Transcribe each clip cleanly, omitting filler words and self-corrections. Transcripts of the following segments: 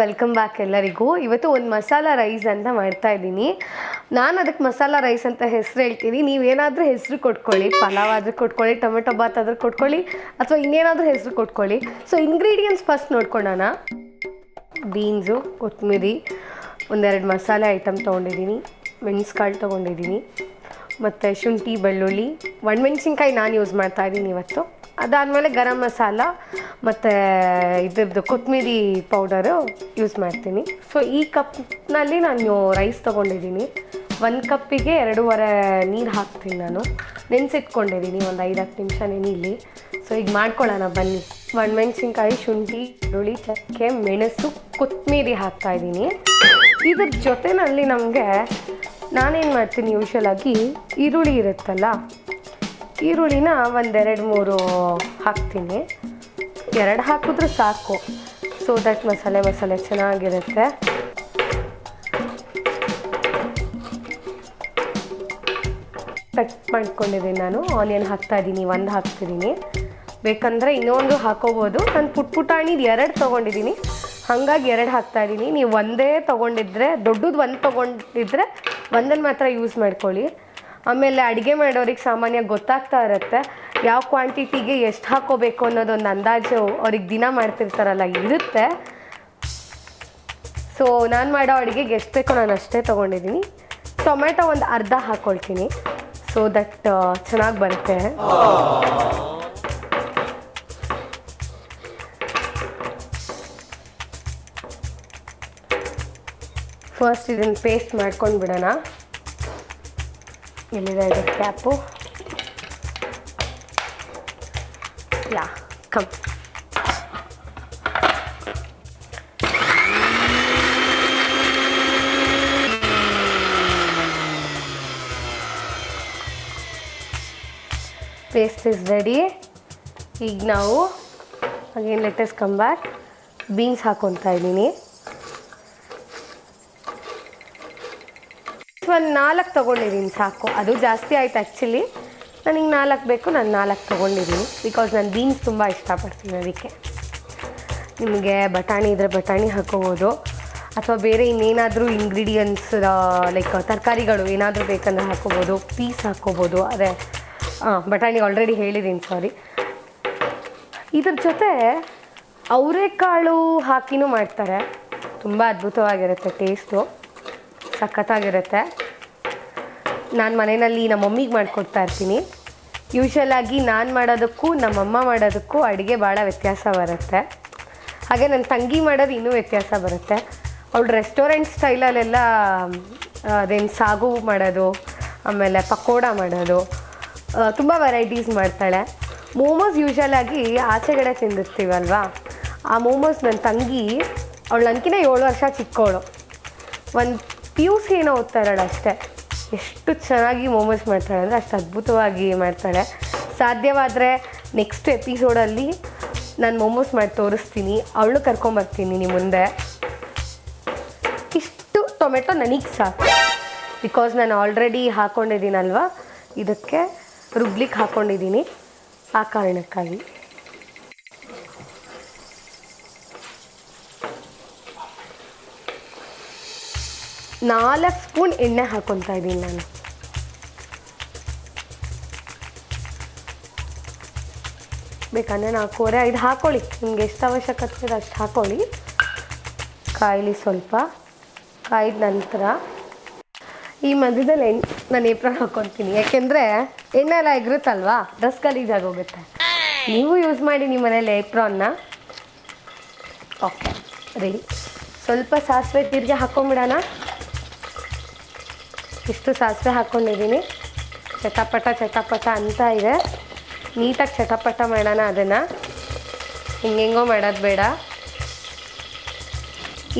Welcome back ಎಲ್ಲರಿಗೂ. ಇವತ್ತು ಒಂದು ಮಸಾಲ ರೈಸ್ ಅಂತ ಮಾಡ್ತಾ ಇದ್ದೀನಿ. ನಾನು ಅದಕ್ಕೆ ಮಸಾಲ ರೈಸ್ ಅಂತ ಹೆಸರು ಹೇಳ್ತೀನಿ. ನೀವೇನಾದರೂ ಹೆಸರು ಕೊಟ್ಕೊಳ್ಳಿ, ಪಲಾವ್ ಆದರೂ ಕೊಟ್ಕೊಳ್ಳಿ, ಟೊಮೆಟೊ ಬಾತ್ ಆದರೂ ಕೊಟ್ಕೊಳ್ಳಿ, ಅಥವಾ ಇನ್ನೇನಾದರೂ ಹೆಸರು ಕೊಟ್ಕೊಳ್ಳಿ. ಸೊ ಇಂಗ್ರೀಡಿಯೆಂಟ್ಸ್ ಫಸ್ಟ್ ನೋಡ್ಕೊಳ್ಳೋಣ. ಬೀನ್ಸು, ಕೊತ್ತಂಬರಿ, ಒಂದೆರಡು ಮಸಾಲೆ ಐಟಮ್ ತೊಗೊಂಡಿದ್ದೀನಿ, ಮೆಣಸುಕಾಳು ತೊಗೊಂಡಿದ್ದೀನಿ, ಮತ್ತು ಶುಂಠಿ, ಬೆಳ್ಳುಳ್ಳಿ, ಒಣಮೆಣ್ಸಿನ್ಕಾಯಿ ನಾನು ಯೂಸ್ ಮಾಡ್ತಾಯಿದ್ದೀನಿ ಇವತ್ತು. ಅದಾದಮೇಲೆ ಗರಂ ಮಸಾಲ ಮತ್ತು ಇದ್ರದ್ದು ಕೊತ್ತಂಬರಿ ಪೌಡರು ಯೂಸ್ ಮಾಡ್ತೀನಿ. ಸೊ ಈ ಕಪ್ನಲ್ಲಿ ನಾನು ರೈಸ್ ತೊಗೊಂಡಿದ್ದೀನಿ. 1 ಕಪ್ಪಿಗೆ 2.5 ನೀರು ಹಾಕ್ತೀನಿ. ನಾನು ನೆನೆಸಿಟ್ಕೊಂಡಿದ್ದೀನಿ, ಒಂದು 5-10 ನಿಮಿಷ ನೆನೀಲಿ. ಸೊ ಈಗ ಮಾಡ್ಕೊಳ್ಳೋಣ ಬನ್ನಿ. ಒಣಮೆಣ್ಸಿನ್ಕಾಯಿ, ಶುಂಠಿ, ಬೆಳ್ಳುಳ್ಳಿ, ಚಕ್ಕೆ, ಮೆಣಸು, ಕೊತ್ತಂಬರಿ ಹಾಕ್ತಾಯಿದ್ದೀನಿ. ಇದ್ರ ಜೊತೆಯಲ್ಲಿ ನಮಗೆ ನಾನೇನು ಮಾಡ್ತೀನಿ, ಯೂಶ್ವಲಾಗಿ ಈರುಳ್ಳಿ ಇರುತ್ತಲ್ಲ, ಈರುಳ್ಳಿನ 1-2-3 ಹಾಕ್ತೀನಿ. 2 ಹಾಕಿದ್ರೂ ಸಾಕು, ಸೊ ದಟ್ ಮಸಾಲೆ ಚೆನ್ನಾಗಿರುತ್ತೆ. ಕಟ್ ಮಾಡ್ಕೊಂಡಿದ್ದೀನಿ ನಾನು. ಆನಿಯನ್ ಹಾಕ್ತಾಯಿದ್ದೀನಿ, 1 ಹಾಕ್ತಿದ್ದೀನಿ. ಬೇಕಂದರೆ ಇನ್ನೊಂದು ಹಾಕೋಬೋದು. ನಾನು ಪುಟಾಣಿದು 2 ತೊಗೊಂಡಿದ್ದೀನಿ, ಹಾಗಾಗಿ 2 ಹಾಕ್ತಾಯಿದ್ದೀನಿ. ನೀವು ಒಂದೇ ತೊಗೊಂಡಿದ್ರೆ, ದೊಡ್ಡದು 1 ತೊಗೊಂಡಿದ್ರೆ 1 ಮಾತ್ರ ಯೂಸ್ ಮಾಡ್ಕೊಳ್ಳಿ. ಆಮೇಲೆ ಅಡುಗೆ ಮಾಡೋರಿಗೆ ಸಾಮಾನ್ಯವಾಗಿ ಗೊತ್ತಾಗ್ತಾ ಇರುತ್ತೆ ಯಾವ ಕ್ವಾಂಟಿಟಿಗೆ ಎಷ್ಟು ಹಾಕೋಬೇಕು ಅನ್ನೋದೊಂದು ಅಂದಾಜು ಅವ್ರಿಗೆ ದಿನ ಮಾಡ್ತಿರ್ತಾರಲ್ಲ ಇರುತ್ತೆ. ಸೊ ನಾನು ಮಾಡೋ ಅಡುಗೆಗೆ ಎಷ್ಟು ಬೇಕೋ ನಾನು ಅಷ್ಟೇ ತೊಗೊಂಡಿದ್ದೀನಿ. ಟೊಮೆಟೊ ಒಂದು ಅರ್ಧ ಹಾಕ್ಕೊಳ್ತೀನಿ, ಸೊ ದಟ್ ಚೆನ್ನಾಗಿ ಬರುತ್ತೆ. ಫಸ್ಟ್ ಇದನ್ನು ಪೇಸ್ಟ್ ಮಾಡ್ಕೊಂಡು ಬಿಡೋಣ. ಎಲ್ಲಿದೆ ಇದು cap? Yeah come. Paste is ready. ಈಗ ನಾವು again let us come back. Beans ಹಾಕ್ಕೊತಾ ಇದ್ದೀನಿ. ಒಂದು 4 ತೊಗೊಂಡಿದ್ದೀನಿ ಸಾಕು. ಅದು ಜಾಸ್ತಿ ಆಯ್ತು ಆ್ಯಕ್ಚುಲಿ. ನನಗೆ 4 ಬೇಕು, ನಾನು 4 ತೊಗೊಂಡಿದ್ದೀನಿ. ಬಿಕಾಸ್ ನಾನು ಬೀನ್ಸ್ ತುಂಬ ಇಷ್ಟಪಡ್ತೀನಿ ಅದಕ್ಕೆ. ನಿಮಗೆ ಬಟಾಣಿ ಇದ್ದರೆ ಬಟಾಣಿ ಹಾಕೋಬೋದು, ಅಥವಾ ಬೇರೆ ಇನ್ನೇನಾದರೂ ಇಂಗ್ರೀಡಿಯೆಂಟ್ಸ್ ಲೈಕ್ ತರಕಾರಿಗಳು ಏನಾದರೂ ಬೇಕಂದರೆ ಹಾಕೋಬೋದು. ಪೀಸ್ ಹಾಕ್ಕೋಬೋದು. ಅದೇ ಬಟಾಣಿ ಆಲ್ರೆಡಿ ಹೇಳಿದ್ದೀನಿ, ಸಾರಿ. ಇದ್ರ ಜೊತೆ ಅವರೆಕಾಳು ಹಾಕಿನೂ ಮಾಡ್ತಾರೆ. ತುಂಬ ಅದ್ಭುತವಾಗಿರುತ್ತೆ, ಟೇಸ್ಟು ಸಖತ್ತಾಗಿರುತ್ತೆ. ನಾನು ಮನೆಯಲ್ಲಿ ನಮ್ಮ ಮಮ್ಮಿಗೆ ಮಾಡಿಕೊಡ್ತಾ ಇರ್ತೀನಿ. ಯೂಶ್ವಲಾಗಿ ನಾನು ಮಾಡೋದಕ್ಕೂ ನಮ್ಮಮ್ಮ ಮಾಡೋದಕ್ಕೂ ಅಡುಗೆ ಭಾಳ ವ್ಯತ್ಯಾಸ ಬರುತ್ತೆ. ಹಾಗೆ ನನ್ನ ತಂಗಿ ಮಾಡೋದು ಇನ್ನೂ ವ್ಯತ್ಯಾಸ ಬರುತ್ತೆ. ಅವಳು ರೆಸ್ಟೋರೆಂಟ್ ಸ್ಟೈಲಲ್ಲೆಲ್ಲ ಅದೇನು ಸಾಗು ಮಾಡೋದು, ಆಮೇಲೆ ಪಕೋಡ ಮಾಡೋದು, ತುಂಬ ವೆರೈಟೀಸ್ ಮಾಡ್ತಾಳೆ. ಮೋಮೋಸ್ ಯೂಶ್ವಲಾಗಿ ಆಚೆಗಡೆ ತಿಂದಿರ್ತೀವಲ್ವಾ, ಆ ಮೋಮೋಸ್ ನನ್ನ ತಂಗಿ, ಅವಳು ನನಗಿಂತ 7 ವರ್ಷ ಚಿಕ್ಕವಳು, ಒಂದು PUC ಏನೋ ಓದ್ತಾ ಇರೋಳು ಅಷ್ಟೇ. ಎಷ್ಟು ಚೆನ್ನಾಗಿ ಮೋಮೋಸ್ ಮಾಡ್ತಾಳೆ ಅಂದರೆ ಅಷ್ಟು ಅದ್ಭುತವಾಗಿ ಮಾಡ್ತಾಳೆ. ಸಾಧ್ಯವಾದರೆ ನೆಕ್ಸ್ಟ್ ಎಪಿಸೋಡಲ್ಲಿ ನಾನು ಮೋಮೋಸ್ ಮಾಡಿ ತೋರಿಸ್ತೀನಿ, ಅವಳು ಕರ್ಕೊಂಬರ್ತೀನಿ ನಿಮ್ಮ ಮುಂದೆ. ಇಷ್ಟು ಟೊಮೆಟೊ ನನಗೆ ಸಾಕು, ಬಿಕಾಸ್ ನಾನು ಆಲ್ರೆಡಿ ಹಾಕ್ಕೊಂಡಿದ್ದೀನಲ್ವ, ಇದಕ್ಕೆ ರುಬ್ಲಿಕ್ಕೆ ಹಾಕ್ಕೊಂಡಿದ್ದೀನಿ, ಆ ಕಾರಣಕ್ಕಾಗಿ. ನಾಲ್ಕು ಸ್ಪೂನ್ ಎಣ್ಣೆ ಹಾಕ್ಕೊತಾ ಇದ್ದೀನಿ ನಾನು. ಬೇಕಂದರೆ 4-5 ಹಾಕ್ಕೊಳ್ಳಿ, ನಿಮ್ಗೆ ಎಷ್ಟು ಅವಶ್ಯಕತೆ ಇದೆ ಅಷ್ಟು ಹಾಕ್ಕೊಳ್ಳಿ. ಕಾಯಿಲಿ ಸ್ವಲ್ಪ. ಕಾಯ್ದ ನಂತರ ಈ ಮಧ್ಯದಲ್ಲಿ ನಾನು ಏಪ್ರನ್ ಹಾಕ್ಕೊತೀನಿ, ಯಾಕೆಂದರೆ ಎಣ್ಣೆ ಎಲ್ಲ ಎಗರುತ್ತಲ್ವಾ, ಡ್ರೆಸ್ ಗಲೀಜಾಗೋಗುತ್ತೆ. ನೀವು ಯೂಸ್ ಮಾಡಿ ನಿಮ್ಮ ಮನೇಲಿ ಏಪ್ರಾನ್ನ. Okay, ready. ಸ್ವಲ್ಪ ಸಾಸಿವೆ ಜೀರಿಗೆ ಹಾಕ್ಕೊಂಬಿಡೋಣ. ಇಷ್ಟು ಸಾಸಿವೆ ಹಾಕ್ಕೊಂಡಿದ್ದೀನಿ. ಚಟಪಟ ಅಂತ ಇದೆ. ನೀಟಾಗಿ ಚಟಪಟ ಮಾಡೋಣ ಅದನ್ನು, ಹಿಂಗೆಂಗೋ ಮಾಡೋದು ಬೇಡ.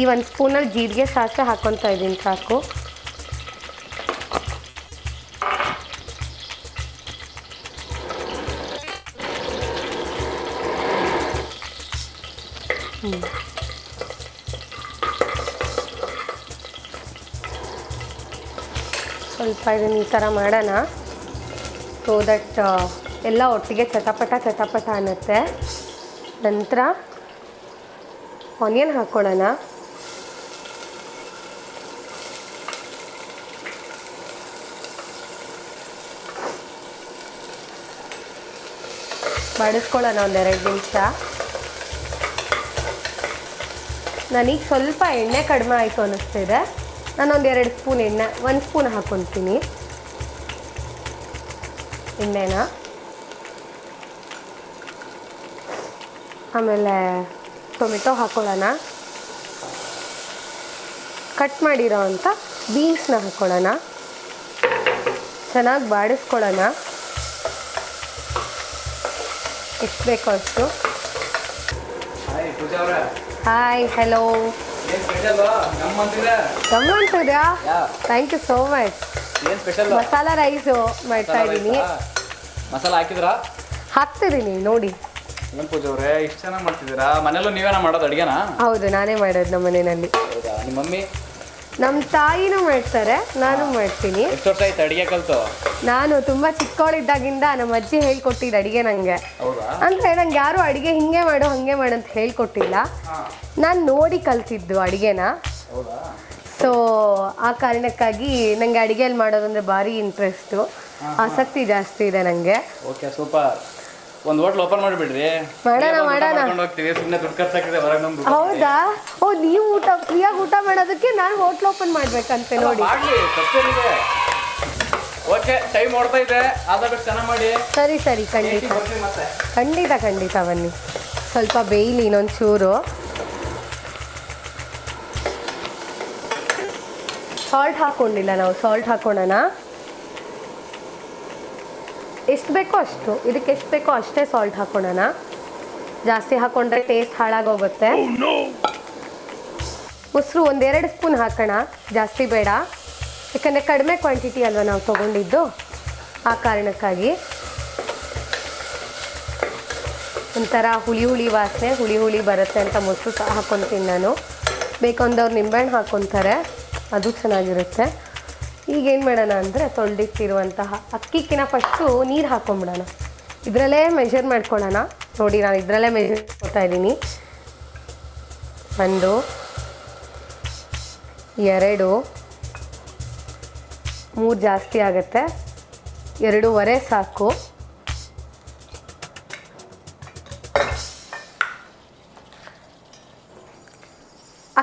ಈ 1 ಸ್ಪೂನಲ್ಲಿ ಜೀರಿಗೆ ಸಾಸಿವೆ ಹಾಕ್ಕೊತಾ ಇದ್ದೀನಿ ಸಾಕು. ಸ್ವಲ್ಪ ಇದನ್ನು ಈ ಥರ ಮಾಡೋಣ, ಸೊ ದಟ್ ಎಲ್ಲ ಒಟ್ಟಿಗೆ ಚಟಪಟ ಅನ್ನುತ್ತೆ. ನಂತರ ಆನಿಯನ್ ಹಾಕ್ಕೊಳ್ಳೋಣ. ಬಾಡಿಸ್ಕೊಳ್ಳೋಣ ಒಂದೆರಡು ನಿಮಿಷ. ನನಗೆ ಸ್ವಲ್ಪ ಎಣ್ಣೆ ಕಡಿಮೆ ಆಯಿತು ಅನ್ನಿಸ್ತಿದೆ. ನಾನೊಂದು 2 ಸ್ಪೂನ್ ಎಣ್ಣೆ, 1 ಸ್ಪೂನ್ ಹಾಕ್ಕೊತೀನಿ ಎಣ್ಣೆನ. ಆಮೇಲೆ ಟೊಮೆಟೊ ಹಾಕ್ಕೊಳ್ಳೋಣ. ಕಟ್ ಮಾಡಿರೋ ಅಂಥ ಬೀನ್ಸ್ನ ಹಾಕ್ಕೊಳ್ಳೋಣ. ಚೆನ್ನಾಗಿ ಬಾಡಿಸ್ಕೊಳ್ಳೋಣ. ಎಷ್ಟು ಬೇಕೋ ಅಷ್ಟು. Hi, hello. ಗಮ್ಮಂತಿದ್ಯಾ? Thank you so much. Masala rice ಮಾಡ್ತಾ ಇದ್ದೀನಿ. ಮಸಾಲ ಹಾಕಿದ್ರಾ? ಹಾಕ್ತಿದ್ದೀನಿ ನೋಡಿ. ಏನು ಪೂಜಾ ಅವರೇ, ಇಷ್ಟು ಚೆನ್ನಾಗಿ ಮಾಡ್ತಿದ್ದೀರಾ? ಮನೆಯಲ್ಲೂ ನೀವೇನ ಮಾಡೋದು ಅಡುಗೆನಾ? ಹೌದು, ನಾನೇ ಮಾಡೋದು ನಮ್ಮ ಮನೆಯಲ್ಲಿ. ಹೌದಾ? ನಿಮ್ಮ ಮಮ್ಮಿ? ನಮ್ಮ ತಾಯಿನೂ ಮಾಡ್ತಾರೆ, ನಾನು ಮಾಡ್ತೀನಿ. ಎಷ್ಟು ವರ್ಷ ಆಯ್ತು ಅಡುಗೆ ಕಲಿತು? ನಾನು ತುಂಬ ಚಿಕ್ಕವಳಿದ್ದಾಗಿಂದ ನಮ್ಮ ಅಜ್ಜಿ ಹೇಳ್ಕೊಟ್ಟಿದ್ದು ಅಡುಗೆ ನನಗೆ. ಅಂದರೆ ನಂಗೆ ಯಾರು ಅಡುಗೆ ಹಿಂಗೆ ಮಾಡು ಹಾಗೆ ಮಾಡು ಅಂತ ಹೇಳ್ಕೊಟ್ಟಿಲ್ಲ. ನಾನು ನೋಡಿ ಕಲ್ತಿದ್ದು ಅಡುಗೆನ. ಸೊ ಆ ಕಾರಣಕ್ಕಾಗಿ ನನಗೆ ಅಡುಗೆಯಲ್ಲಿ ಮಾಡೋದಂದ್ರೆ ಭಾರಿ ಇಂಟ್ರೆಸ್ಟು, ಆಸಕ್ತಿ ಜಾಸ್ತಿ ಇದೆ ನನಗೆ. Okay, super. ಒಂದು ಹೋಟ್ಲ್ ಓಪನ್ ಮಾಡಿಬಿಡ್ರಿ. ಮಾಡೋಣ. ಹೋಗ್ತೀವಿ, ಸುಮ್ಮನೆ ದುಡ್ಡು ಖರ್ಚಾಗ್ತದೆ ಹೊರಗೆ ನಮ್ದು. ಹೌದಾ? ಓ, ನೀವು ಫ್ರೀಯಾಗಿ ಊಟ ಮಾಡೋದಕ್ಕೆ ನಾನು ಹೋಟ್ಲ್ ಓಪನ್ ಮಾಡ್ಬೇಕಂತೆ ನೋಡಿ. ಓಕೆ, ಟೈಮ್ ಓಡ್ತಾ ಇದೆ, ಆದಷ್ಟು ಚೆನ್ನಾಗಿ ಮಾಡಿ. ಸರಿ, ಖಂಡಿತ ಬನ್ನಿ. ಸ್ವಲ್ಪ ಬೇಯ್ಲಿ ಇನ್ನೊಂದು ಚೂರು. ಸಾಲ್ಟ್ ಹಾಕ್ಕೊಂಡಿಲ್ಲ ನಾವು, ಸಾಲ್ಟ್ ಹಾಕ್ಕೊಳ್ಳೋಣ. ಎಷ್ಟು ಬೇಕೋ ಅಷ್ಟು, ಇದಕ್ಕೆ ಎಷ್ಟು ಬೇಕೋ ಅಷ್ಟೇ ಸಾಲ್ಟ್ ಹಾಕ್ಕೊಳ್ಳೋಣ. ಜಾಸ್ತಿ ಹಾಕ್ಕೊಂಡ್ರೆ ಟೇಸ್ಟ್ ಹಾಳಾಗೋಗುತ್ತೆ. ಮೊಸರು 1-2 ಸ್ಪೂನ್ ಹಾಕೋಣ, ಜಾಸ್ತಿ ಬೇಡ. ಯಾಕಂದರೆ ಕಡಿಮೆ ಕ್ವಾಂಟಿಟಿ ಅಲ್ವಾ ನಾವು ತೊಗೊಂಡಿದ್ದು, ಆ ಕಾರಣಕ್ಕಾಗಿ. ಒಂಥರ ಹುಳಿ ವಾಸನೆ, ಹುಳಿ ಬರುತ್ತೆ ಅಂತ ಮೊಸರು ಸಹ ಹಾಕ್ಕೊತೀನಿ ನಾನು. ಬೇಕಂದವ್ರು ನಿಂಬೆಹಣ್ಣು ಹಾಕ್ಕೊತಾರೆ, ಅದು ಚೆನ್ನಾಗಿರುತ್ತೆ. ಈಗೇನು ಮಾಡೋಣ ಅಂದರೆ ತೊಳೆದಿಟ್ಟಿರುವಂತಹ ಅಕ್ಕಿಕ್ಕಿನ ಫಸ್ಟು ನೀರು ಹಾಕ್ಕೊಂಬಿಡೋಣ. ಇದರಲ್ಲೇ ಮೆಷರ್ ಮಾಡ್ಕೊಳ್ಳೋಣ. ನೋಡಿ, ನಾನು ಇದರಲ್ಲೇ ಮೆಷರ್ ಕೊಡ್ತಾ ಇದ್ದೀನಿ. 1 2 3 ಜಾಸ್ತಿ ಆಗುತ್ತೆ, 2.5 ಸಾಕು.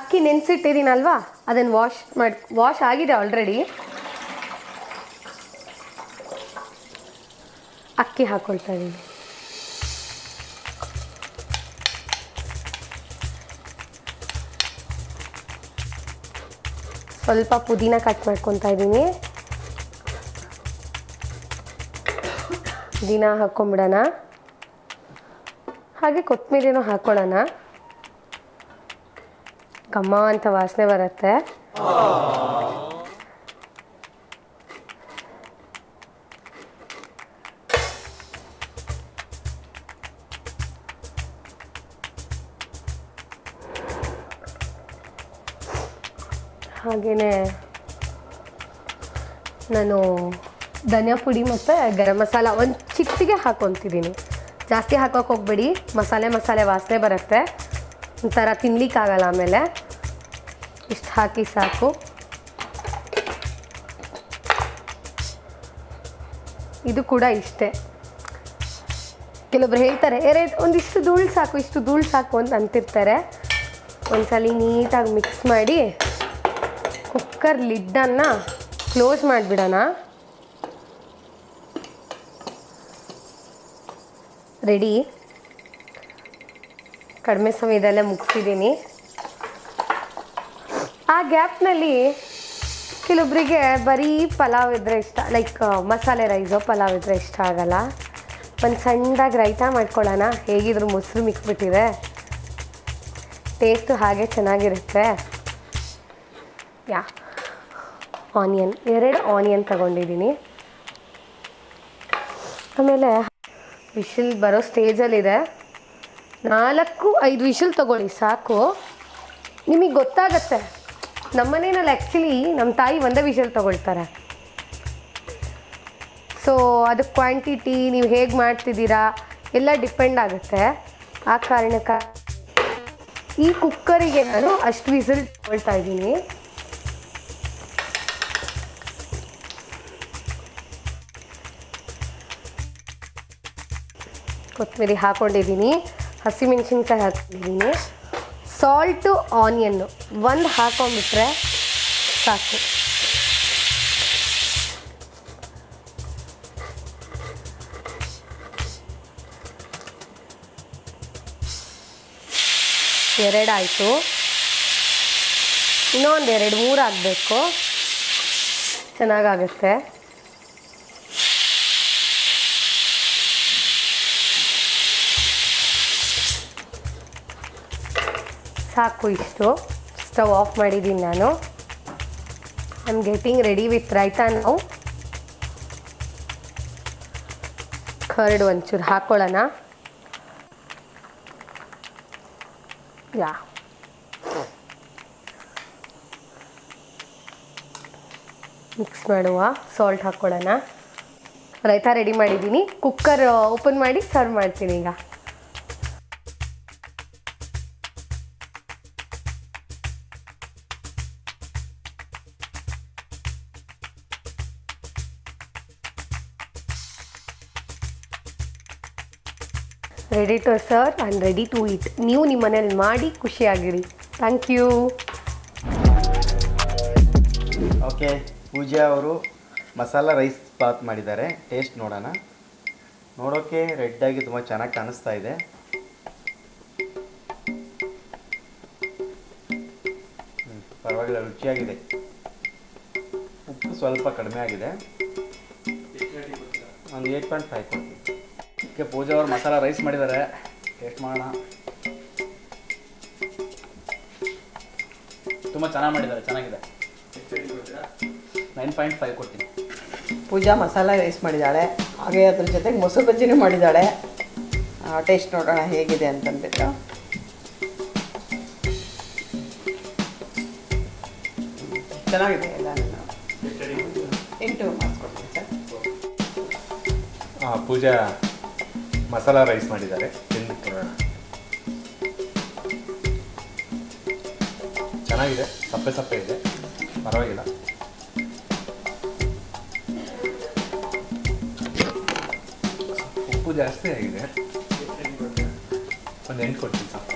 ಅಕ್ಕಿ ನೆನೆಸಿಟ್ಟಿದ್ದೀನಲ್ವಾ, ಅದನ್ನು ವಾಶ್ ಆಗಿದೆ ಆಲ್ರೆಡಿ. ಅಕ್ಕಿ ಹಾಕ್ಕೊಳ್ತಾ ಇದ್ದೀನಿ. ಸ್ವಲ್ಪ ಪುದೀನ ಕಟ್ ಮಾಡ್ಕೊತಾ ಇದ್ದೀನಿ. ಪುದೀನ ಹಾಕ್ಕೊಂಬಿಡೋಣ. ಹಾಗೆ ಕೊತ್ತಂಬರಿನೂ ಹಾಕ್ಕೊಳ್ಳೋಣ. ಘಮ ಅಂತ ವಾಸನೆ ಬರುತ್ತೆ. ಹಾಗೆಯೇ ನಾನು ಧನಿಯಾ ಪುಡಿ ಮತ್ತು ಗರಂ ಮಸಾಲ ಒಂದು ಚಿಟಿಕೆ ಹಾಕ್ಕೊತಿದ್ದೀನಿ. ಜಾಸ್ತಿ ಹಾಕೋಕೆ ಹೋಗ್ಬೇಡಿ, ಮಸಾಲೆ ವಾಸನೆ ಬರುತ್ತೆ, ಒಂಥರ ತಿನ್ಲಿಕ್ಕಾಗಲ್ಲ. ಆಮೇಲೆ ಇಷ್ಟು ಹಾಕಿ ಸಾಕು. ಇದು ಕೂಡ ಇಷ್ಟೇ. ಕೆಲವೊಬ್ರು ಹೇಳ್ತಾರೆ ಒಂದಿಷ್ಟು ಧೂಳು ಸಾಕು, ಇಷ್ಟು ಧೂಳು ಸಾಕು ಅಂತ ಅಂತಿರ್ತಾರೆ. ಒಂದ್ಸಲ ನೀಟಾಗಿ ಮಿಕ್ಸ್ ಮಾಡಿ ಕುಕ್ಕರ್ ಲಿಡ್ಡನ್ನು ಕ್ಲೋಸ್ ಮಾಡಿಬಿಡೋಣ. ರೆಡಿ. ಕಡಿಮೆ ಸಮಯದಲ್ಲೇ ಮುಗಿಸಿದ್ದೀನಿ. ಆ ಗ್ಯಾಪ್ನಲ್ಲಿ ಕೆಲವೊಬ್ಬರಿಗೆ ಬರೀ ಪಲಾವ್ ಇದ್ದರೆ ಇಷ್ಟ, ಲೈಕ್ ಮಸಾಲೆ ರೈಸು ಪಲಾವ್ ಇದ್ದರೆ ಇಷ್ಟ ಆಗಲ್ಲ. ಒಂದು ಸಣ್ಣದಾಗಿ ರೈತ ಮಾಡ್ಕೊಳ್ಳೋಣ. ಹೇಗಿದ್ರು ಮೊಸರು ಮಿಕ್ಬಿಟ್ಟಿದೆ, ಟೇಸ್ಟು ಹಾಗೆ ಚೆನ್ನಾಗಿರುತ್ತೆ. ಆನಿಯನ್ 2 ಆನಿಯನ್ ತಗೊಂಡಿದ್ದೀನಿ. ಆಮೇಲೆ ವಿಶಿಲ್ ಬರೋ ಸ್ಟೇಜಲ್ಲಿದೆ. 4-5 ವಿಶಿಲ್ ತೊಗೊಳ್ಳಿ ಸಾಕು. ನಿಮಗೆ ಗೊತ್ತಾಗತ್ತೆ. ನಮ್ಮ ಮನೆಯಲ್ಲಿ ಆ್ಯಕ್ಚುಲಿ ನಮ್ಮ ತಾಯಿ ಒಂದೇ ವಿಶಿಲ್ ತೊಗೊಳ್ತಾರೆ. ಸೊ ಅದು ಕ್ವಾಂಟಿಟಿ ನೀವು ಹೇಗೆ ಮಾಡ್ತಿದ್ದೀರಾ ಎಲ್ಲ ಡಿಪೆಂಡ್ ಆಗುತ್ತೆ. ಆ ಕಾರಣಕ್ಕೆ ಈ ಕುಕ್ಕರಿಗೆ ನಾನು ಅಷ್ಟು ವಿಸಿಲ್ ತಗೊಳ್ತಾ ಇದ್ದೀನಿ. ಕೊತ್ತಂಬರಿ ಹಾಕ್ಕೊಂಡಿದ್ದೀನಿ, ಹಸಿಮೆಣಸಿನ್ಕಾಯಿ ಹಾಕ್ಕೊಂಡಿದ್ದೀನಿ, ಸಾಲ್ಟು ಆನಿಯನ್ನು ಒಂದು ಹಾಕೊಂಡ್ಬಿಟ್ರೆ ಸಾಕು. ಎರಡಾಯಿತು, ಇನ್ನೊಂದು 2-3 ಆಗಬೇಕು, ಚೆನ್ನಾಗಾಗುತ್ತೆ. ಸಾಕು ಇಷ್ಟು. ಸ್ಟವ್ ಆಫ್ ಮಾಡಿದ್ದೀನಿ ನಾನು. I am getting ready with ರೈತಾ. ನಾವು ಕರ್ಡ್ ಒಂಚೂರು ಹಾಕ್ಕೊಳ್ಳೋಣ. ಮಿಕ್ಸ್ ಮಾಡುವ. ಸಾಲ್ಟ್ ಹಾಕ್ಕೊಳ್ಳೋಣ. ರೈತಾ ರೆಡಿ ಮಾಡಿದ್ದೀನಿ. ಕುಕ್ಕರ್ ಓಪನ್ ಮಾಡಿ ಸರ್ವ್ ಮಾಡ್ತೀನಿ ಈಗ. Ready to serve and ready to eat. ನೀವು ನಿಮ್ಮ ಮನೇಲಿ ಮಾಡಿ ಖುಷಿಯಾಗಿರಿ. Thank you. ಓಕೆ, ಪೂಜಾ ಅವರು ಮಸಾಲ ರೈಸ್ ಬಾತ್ ಮಾಡಿದ್ದಾರೆ. ಟೇಸ್ಟ್ ನೋಡೋಣ. ನೋಡೋಕ್ಕೆ ರೆಡ್ಡಾಗಿ ತುಂಬ ಚೆನ್ನಾಗಿ ಕಾಣಿಸ್ತಾ ಇದೆ. ಪರವಾಗಿಲ್ಲ, ರುಚಿಯಾಗಿದೆ. ಉಪ್ಪು ಸ್ವಲ್ಪ ಕಡಿಮೆ ಆಗಿದೆ. ಒಂದು 8.5 ಕೊಡ್ತೀನಿ. ಓಕೆ, ಪೂಜಾ ಅವ್ರು ಮಸಾಲ ರೈಸ್ ಮಾಡಿದ್ದಾರೆ. ಟೇಸ್ಟ್ ಮಾಡೋಣ. ತುಂಬ ಚೆನ್ನಾಗಿ ಮಾಡಿದ್ದಾರೆ, ಚೆನ್ನಾಗಿದೆ. 9.5 ಕೊಡ್ತೀನಿ. ಪೂಜಾ ಮಸಾಲ ರೈಸ್ ಮಾಡಿದ್ದಾಳೆ, ಹಾಗೆ ಅದ್ರ ಜೊತೆಗೆ ಮೊಸರು ಬಜ್ಜಿನೂ ಮಾಡಿದ್ದಾಳೆ. ಟೇಸ್ಟ್ ನೋಡೋಣ ಹೇಗಿದೆ ಅಂತಂದ್ಬಿಟ್ಟು. ಚೆನ್ನಾಗಿದೆ ಎಲ್ಲ. 8 ಮಾರ್ಕ್ಸ್ ಕೊಡ್ತೀನಿ ಸರ್. ಪೂಜಾ ಮಸಾಲ ರೈಸ್ ಮಾಡಿದ್ದಾರೆ, ತಿಂದ್ಬಿಟ್ಟು ನೋಡೋಣ. ಚೆನ್ನಾಗಿದೆ, ಸಪ್ಪೆ ಸಪ್ಪೆ ಇದೆ, ಪರವಾಗಿಲ್ಲ. ಉಪ್ಪು ಜಾಸ್ತಿ ಆಗಿದೆ. ಒಂದು 8 ಕೊಡ್ತೀನಿ ಸರ್.